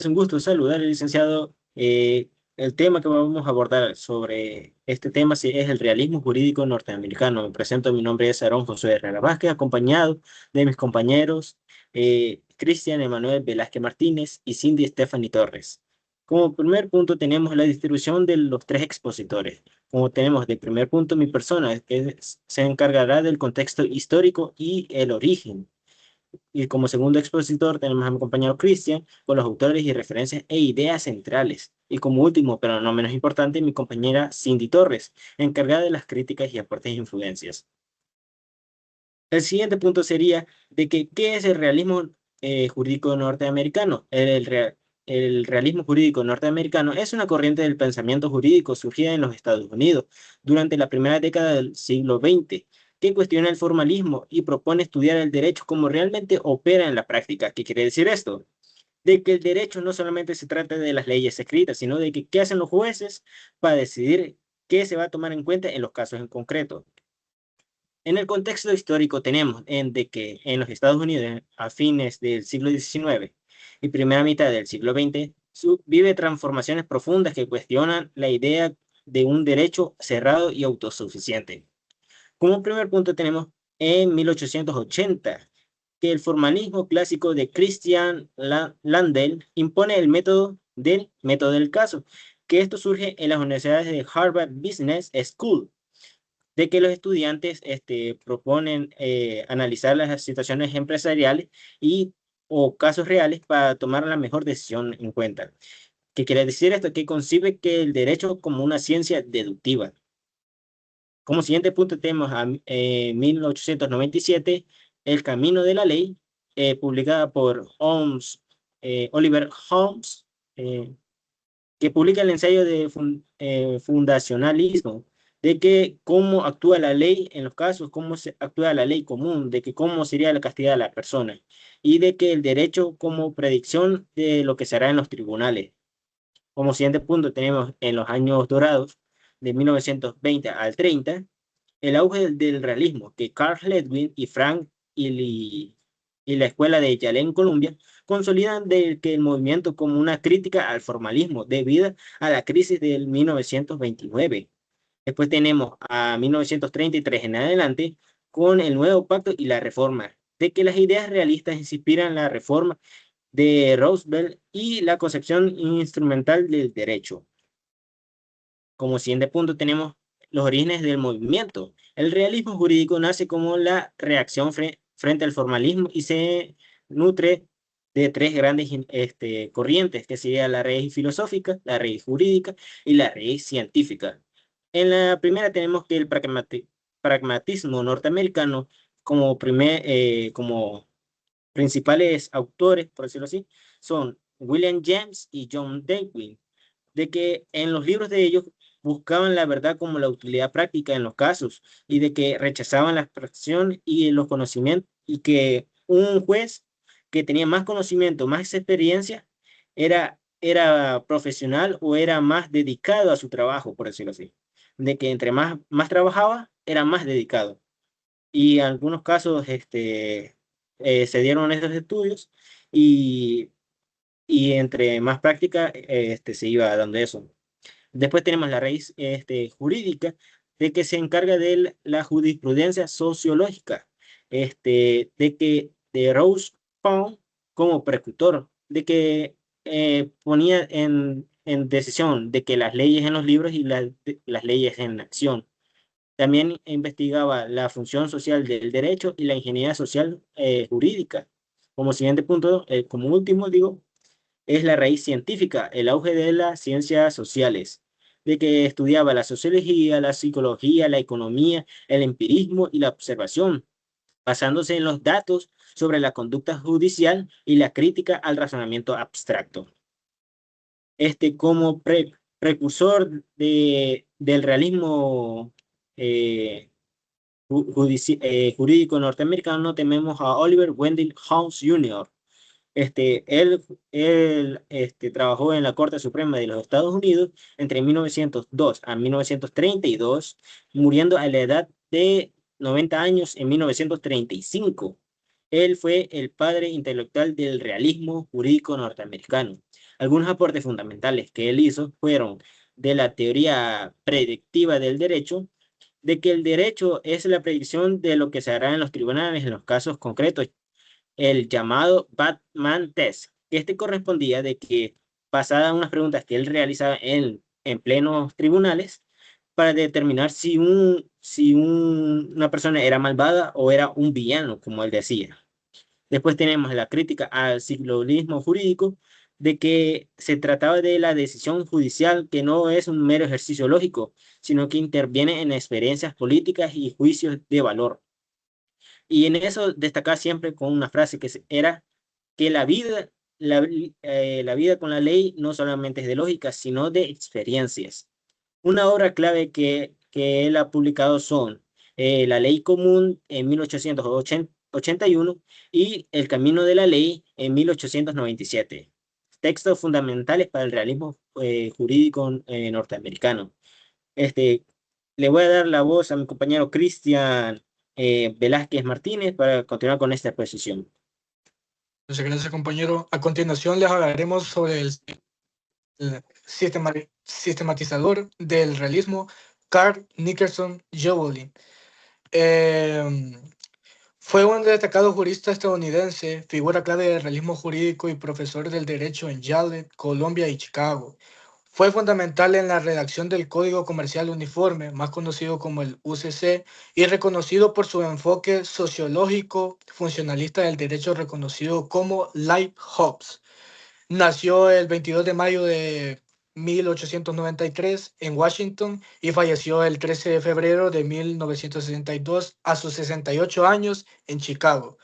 Es un gusto saludar al licenciado. El tema que vamos a abordar sobre este tema es el realismo jurídico norteamericano. Me presento, mi nombre es Aarón Josué Herrera Vázquez, acompañado de mis compañeros Cristian Emanuel Velázquez Martínez y Cindy Stephanie Torres. Como primer punto tenemos la distribución de los tres expositores. Como tenemos de primer punto mi persona, se encargará del contexto histórico y el origen. Y como segundo expositor tenemos a mi compañero Cristian con los autores y referencias e ideas centrales. Y como último, pero no menos importante, mi compañera Cindy Torres, encargada de las críticas y aportes e influencias. El siguiente punto sería de que, ¿qué es el realismo jurídico norteamericano? El realismo jurídico norteamericano es una corriente del pensamiento jurídico surgida en los Estados Unidos durante la primera década del siglo XX, que cuestiona el formalismo y propone estudiar el derecho como realmente opera en la práctica. ¿Qué quiere decir esto? De que el derecho no solamente se trata de las leyes escritas, sino de que qué hacen los jueces para decidir qué se va a tomar en cuenta en los casos en concreto. En el contexto histórico tenemos de que en los Estados Unidos a fines del siglo XIX y primera mitad del siglo XX vive transformaciones profundas que cuestionan la idea de un derecho cerrado y autosuficiente. Como primer punto tenemos en 1880 que el formalismo clásico de Christian Landel impone el método del caso, que esto surge en las universidades de Harvard Business School, de que los estudiantes proponen analizar las situaciones empresariales y o casos reales para tomar la mejor decisión en cuenta. ¿Qué quiere decir esto? Que concibe que el derecho como una ciencia deductiva. Como siguiente punto tenemos a 1897, El Camino de la Ley, publicada por Oliver Holmes, eh, que publica el ensayo de fundacionalismo, de que cómo actúa la ley en los casos, cómo se actúa la ley común, de que cómo sería la castidad de la persona, y de que el derecho como predicción de lo que se hará en los tribunales. Como siguiente punto tenemos en los años dorados, de 1920 al 30, el auge del realismo, que Carl Ledwin y Frank y la escuela de Yale en Colombia consolidan de que el movimiento como una crítica al formalismo debido a la crisis del 1929. Después tenemos a 1933 en adelante con el nuevo pacto y la reforma, de que las ideas realistas inspiran la reforma de Roosevelt y la concepción instrumental del derecho. Como siguiente punto tenemos los orígenes del movimiento. El realismo jurídico nace como la reacción frente al formalismo y se nutre de tres grandes corrientes, que sería la raíz filosófica, la raíz jurídica y la raíz científica. En la primera tenemos que el pragmatismo norteamericano como principales autores, por decirlo así, son William James y John Dewey, de que en los libros de ellos buscaban la verdad como la utilidad práctica en los casos y de que rechazaban la abstracción y los conocimientos y que un juez que tenía más conocimiento, más experiencia, era profesional o era más dedicado a su trabajo, por decirlo así. De que entre más trabajaba, era más dedicado. Y en algunos casos se dieron estos estudios y, y entre más práctica se iba dando eso. Después tenemos la raíz jurídica, de que se encarga de la jurisprudencia sociológica, de Rose Pound como precursor, de que ponía en decisión de que las leyes en los libros y las leyes en acción. También investigaba la función social del derecho y la ingeniería social jurídica. Como siguiente punto, como último, digo, es la raíz científica, el auge de las ciencias sociales, de que estudiaba la sociología, la psicología, la economía, el empirismo y la observación, basándose en los datos sobre la conducta judicial y la crítica al razonamiento abstracto. Como precursor del realismo eh, jurídico norteamericano, tenemos a Oliver Wendell Holmes Jr. Él trabajó en la Corte Suprema de los Estados Unidos entre 1902 a 1932, muriendo a la edad de 90 años en 1935. Él fue el padre intelectual del realismo jurídico norteamericano. Algunos aportes fundamentales que él hizo fueron de la teoría predictiva del derecho, de que el derecho es la predicción de lo que se hará en los tribunales en los casos concretos, el llamado Batman Test, que este correspondía de que pasaban unas preguntas que él realizaba en plenos tribunales para determinar si una persona era malvada o era un villano, como él decía. Después tenemos la crítica al ciclonismo jurídico, de que se trataba de la decisión judicial que no es un mero ejercicio lógico, sino que interviene en experiencias políticas y juicios de valor. Y en eso destacaba siempre con una frase era que la vida con la ley no solamente es de lógica, sino de experiencias. Una obra clave que él ha publicado son La Ley Común en 1881 y El Camino de la Ley en 1897. Textos fundamentales para el realismo jurídico norteamericano. Este, Le voy a dar la voz a mi compañero Cristian Velázquez Martínez para continuar con esta exposición. Muchas gracias, compañero. A continuación les hablaremos sobre el sistematizador del realismo, Carl Nickerson Jobelin. Fue un destacado jurista estadounidense, figura clave del realismo jurídico y profesor del derecho en Yale, Columbia y Chicago. Fue fundamental en la redacción del Código Comercial Uniforme, más conocido como el UCC, y reconocido por su enfoque sociológico funcionalista del derecho reconocido como Liebhobbs. Nació el 22 de mayo de 1893 en Washington y falleció el 13 de febrero de 1962 a sus 68 años en Chicago.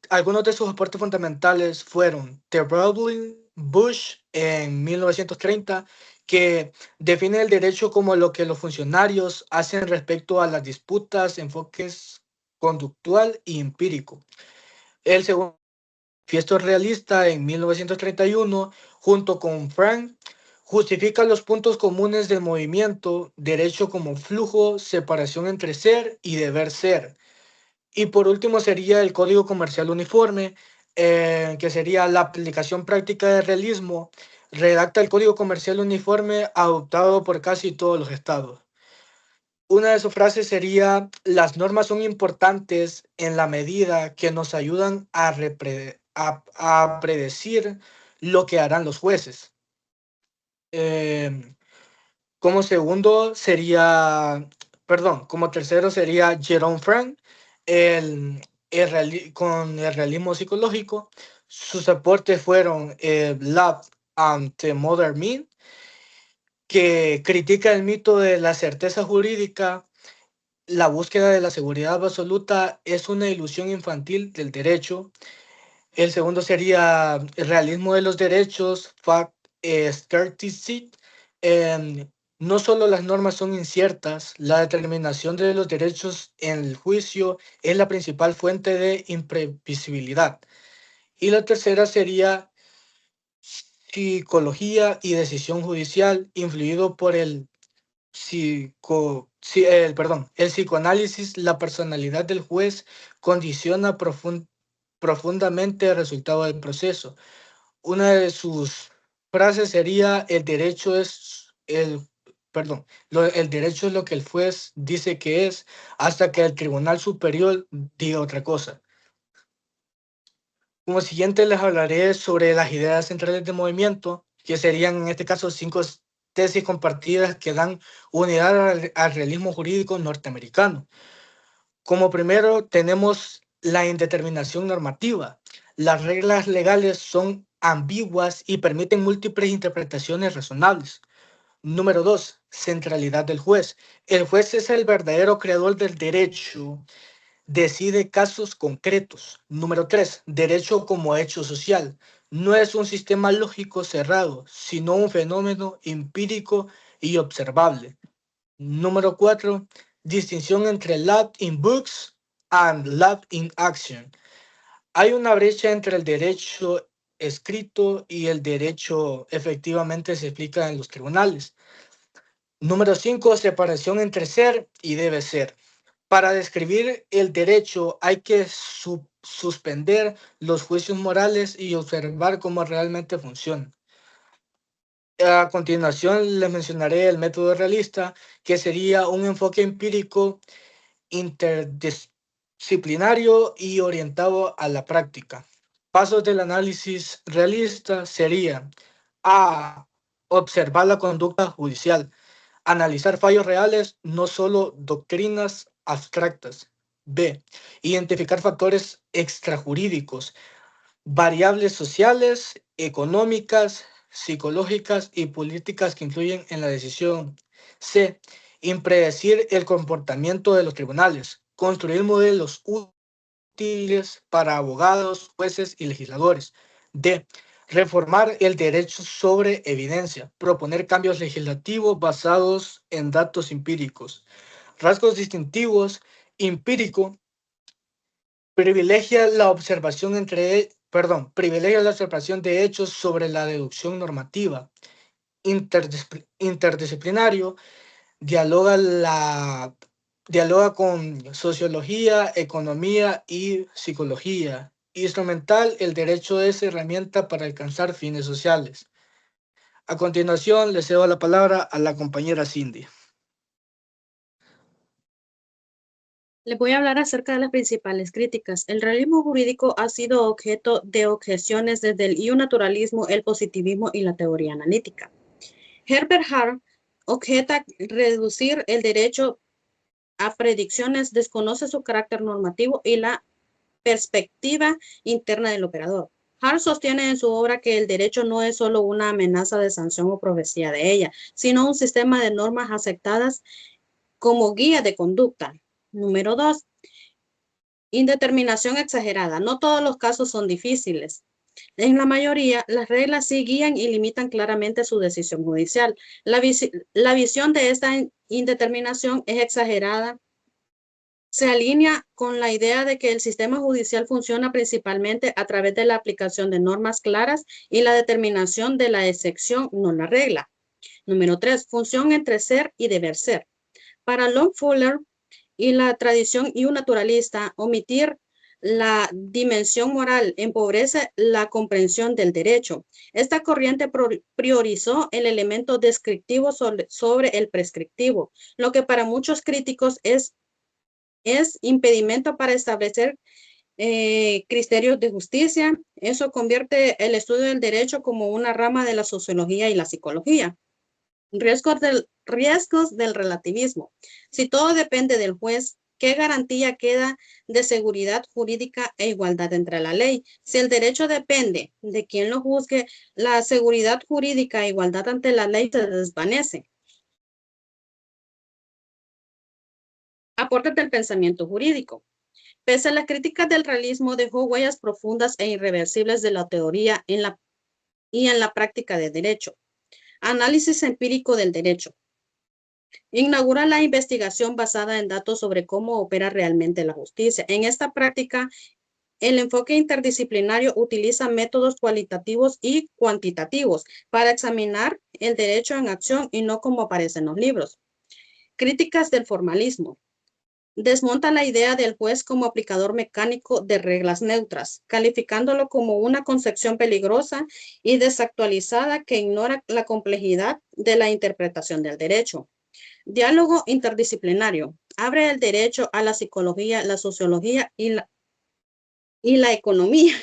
Algunos de sus aportes fundamentales fueron The Browning Bush en 1930, que define el derecho como lo que los funcionarios hacen respecto a las disputas, enfoques conductual y empírico. El segundo Manifiesto Realista en 1931, junto con Frank, justifica los puntos comunes del movimiento, derecho como flujo, separación entre ser y deber ser. Y por último sería el Código Comercial Uniforme, que sería la aplicación práctica del realismo, redacta el Código Comercial Uniforme adoptado por casi todos los estados. Una de sus frases sería: las normas son importantes en la medida que nos ayudan a predecir lo que harán los jueces. Como segundo sería, como tercero sería Jerome Frank, con el realismo psicológico. Sus aportes fueron Love and the Modern Mean, que critica el mito de la certeza jurídica. La búsqueda de la seguridad absoluta es una ilusión infantil del derecho. El segundo sería el realismo de los derechos, Fact Scarcity. No solo las normas son inciertas, la determinación de los derechos en el juicio es la principal fuente de imprevisibilidad. Y la tercera sería psicología y decisión judicial, influido por el el psicoanálisis. La personalidad del juez condiciona profundamente el resultado del proceso. Una de sus frases sería: el derecho es el derecho es lo que el juez dice que es, hasta que el Tribunal Superior diga otra cosa. Como siguiente les hablaré sobre las ideas centrales del movimiento, que serían en este caso 5 tesis compartidas que dan unidad al realismo jurídico norteamericano. Como primero tenemos la indeterminación normativa. Las reglas legales son ambiguas y permiten múltiples interpretaciones razonables. Número 2, centralidad del juez. El juez es el verdadero creador del derecho, decide casos concretos. Número 3, derecho como hecho social. No es un sistema lógico cerrado, sino un fenómeno empírico y observable. Número 4, distinción entre law in books and law in action. Hay una brecha entre el derecho escrito y el derecho efectivamente se explica en los tribunales. Número 5, separación entre ser y debe ser. Para describir el derecho hay que suspender los juicios morales y observar cómo realmente funciona. A continuación les mencionaré el método realista, que sería un enfoque empírico interdisciplinario y orientado a la práctica. Pasos del análisis realista serían: A. Observar la conducta judicial. Analizar fallos reales, no solo doctrinas abstractas. B. Identificar factores extrajurídicos, variables sociales, económicas, psicológicas y políticas que influyen en la decisión. C. Impredecir el comportamiento de los tribunales. Construir modelos útiles para abogados, jueces y legisladores. D. Reformar el derecho sobre evidencia. Proponer cambios legislativos basados en datos empíricos. Rasgos distintivos: empírico. Privilegia la observación de hechos sobre la deducción normativa. Interdisciplinario, dialoga con sociología, economía y psicología. Instrumental, el derecho es herramienta para alcanzar fines sociales. A continuación, le cedo la palabra a la compañera Cindy. Les voy a hablar acerca de las principales críticas. El realismo jurídico ha sido objeto de objeciones desde el iunaturalismo, el positivismo y la teoría analítica. Herbert Hart objeta reducir el derecho a predicciones, desconoce su carácter normativo y la perspectiva interna del operador. Hart sostiene en su obra que el derecho no es solo una amenaza de sanción o profecía de ella, sino un sistema de normas aceptadas como guía de conducta. Número 2. Indeterminación exagerada. No todos los casos son difíciles. En la mayoría, las reglas sí guían y limitan claramente su decisión judicial. La visión de esta indeterminación es exagerada. Se alinea con la idea de que el sistema judicial funciona principalmente a través de la aplicación de normas claras y la determinación de la excepción, no la regla. Número 3. Función entre ser y deber ser. Para Longfellow y la tradición iunaturalista, omitir la dimensión moral empobrece la comprensión del derecho. Esta corriente priorizó el elemento descriptivo sobre el prescriptivo, lo que para muchos críticos es impedimento para establecer criterios de justicia. Eso convierte el estudio del derecho como una rama de la sociología y la psicología. Riesgos del relativismo. Si todo depende del juez, ¿qué garantía queda de seguridad jurídica e igualdad entre la ley? Si el derecho depende de quien lo juzgue, la seguridad jurídica e igualdad ante la ley se desvanece. Aportes del pensamiento jurídico. Pese a las críticas del realismo, dejó huellas profundas e irreversibles de la teoría y en la práctica de derecho. Análisis empírico del derecho. Inaugura la investigación basada en datos sobre cómo opera realmente la justicia. En esta práctica, el enfoque interdisciplinario utiliza métodos cualitativos y cuantitativos para examinar el derecho en acción y no como aparece en los libros. Críticas del formalismo. Desmonta la idea del juez como aplicador mecánico de reglas neutras, calificándolo como una concepción peligrosa y desactualizada que ignora la complejidad de la interpretación del derecho. Diálogo interdisciplinario. Abre el derecho a la psicología, la sociología y la economía.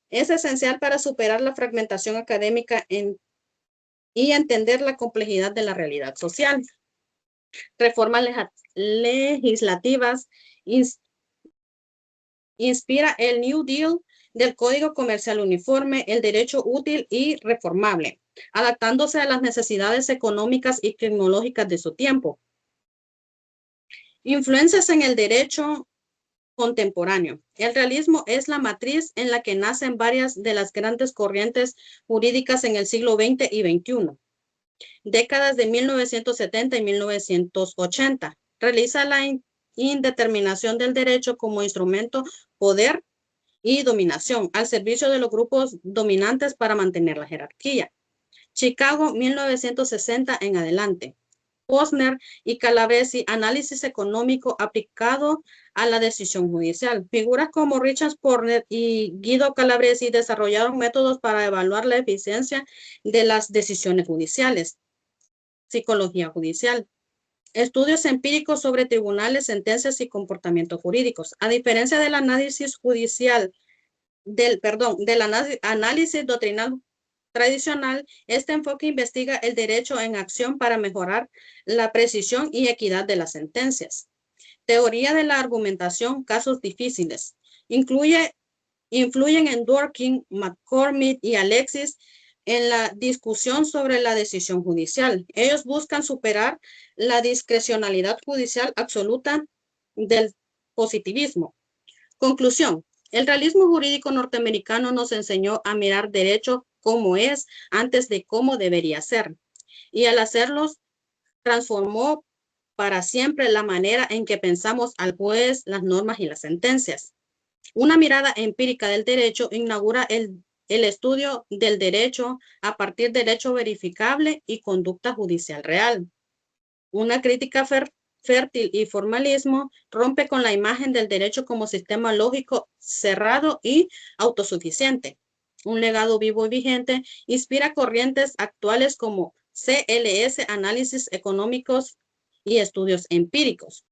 Es esencial para superar la fragmentación académica y entender la complejidad de la realidad social. Reformas legislativas. Inspira el New Deal del Código Comercial Uniforme, el derecho útil y reformable, adaptándose a las necesidades económicas y tecnológicas de su tiempo. Influencias en el derecho contemporáneo. El realismo es la matriz en la que nacen varias de las grandes corrientes jurídicas en el siglo XX y XXI. Décadas de 1970 y 1980. Realiza la indeterminación del derecho como instrumento, poder y dominación al servicio de los grupos dominantes para mantener la jerarquía. Chicago, 1960 en adelante. Posner y Calabresi, análisis económico aplicado a la decisión judicial. Figuras como Richard Posner y Guido Calabresi desarrollaron métodos para evaluar la eficiencia de las decisiones judiciales. Psicología judicial. Estudios empíricos sobre tribunales, sentencias y comportamientos jurídicos. A diferencia del análisis judicial, del análisis doctrinal tradicional, este enfoque investiga el derecho en acción para mejorar la precisión y equidad de las sentencias. Teoría de la argumentación, casos difíciles. Influyen en Dworkin, McCormick y Alexis en la discusión sobre la decisión judicial. Ellos buscan superar la discrecionalidad judicial absoluta del positivismo. Conclusión. El realismo jurídico norteamericano nos enseñó a mirar derecho como es antes de cómo debería ser. Y al hacerlo, transformó para siempre la manera en que pensamos al juez, las normas y las sentencias. Una mirada empírica del derecho inaugura el estudio del derecho a partir del derecho verificable y conducta judicial real. Una crítica fértil y formalismo rompe con la imagen del derecho como sistema lógico cerrado y autosuficiente. Un legado vivo y vigente inspira corrientes actuales como CLS, análisis económicos y estudios empíricos.